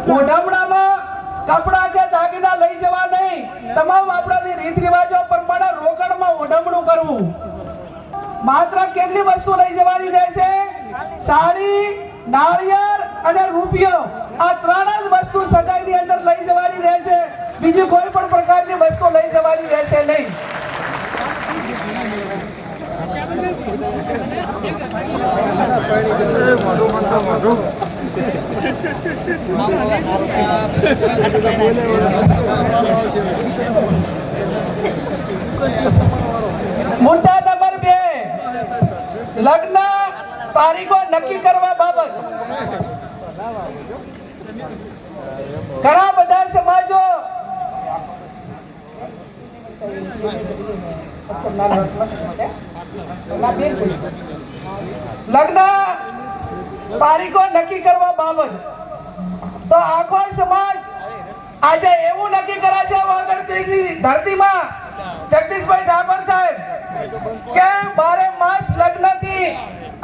મોઢામણામાં કપડા કે દાગીના લઈ જવા નહીં, તમામ આપણાની રીત રિવાજો પ્રમાણે રોકડમાં મોઢામણું કરવું। માત્ર કેટલી વસ્તુ લઈ જવાની રહેશે? સાડી, નાળિયેર અને રૂપિયો, આ ત્રણ જ વસ્તુ સગાઈની અંદર લઈ જવાની રહેશે। બીજી કોઈ પણ પ્રકારની વસ્તુ લઈ જવાની રહેશે નહીં। મુદ્દા નંબર 2, લગ્ન તારીખો નક્કી કરવા બાબત। ઘણા બધા સમાજો લગ્ન તારીખો નક્કી કરવા બાબત તો આખો સમાજ આજે એવું નક્કી કરે છે વગરની ધરતીમાં જગદીશભાઈ ઠાકોર સાહેબ કે 12 માસ લગ્નથી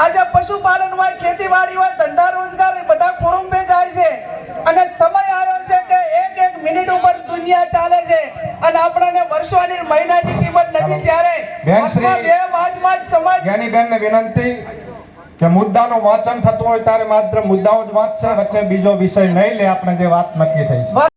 આજે પશુપાલન હોય, ખેતીવાડી હોય, ધંધા રોજગાર બધા કુરુંબે જાય છે અને સમય આવ્યો છે કે એક મિનિટ ઉપર દુનિયા ચાલે છે અને આપણને વર્ષોની મહિનાની કિંમત નથી। ત્યારે 2 માસમાં જ સમાજ જ્ઞાનીબેનને વિનંતી કે મુદ્દાનું વાંચન થતું હોય ત્યારે માત્ર મુદ્દાઓ જ વાંચશે, વચ્ચે બીજો વિષય નહીં લે, આપણે જે વાત નક્કી થઈ છે।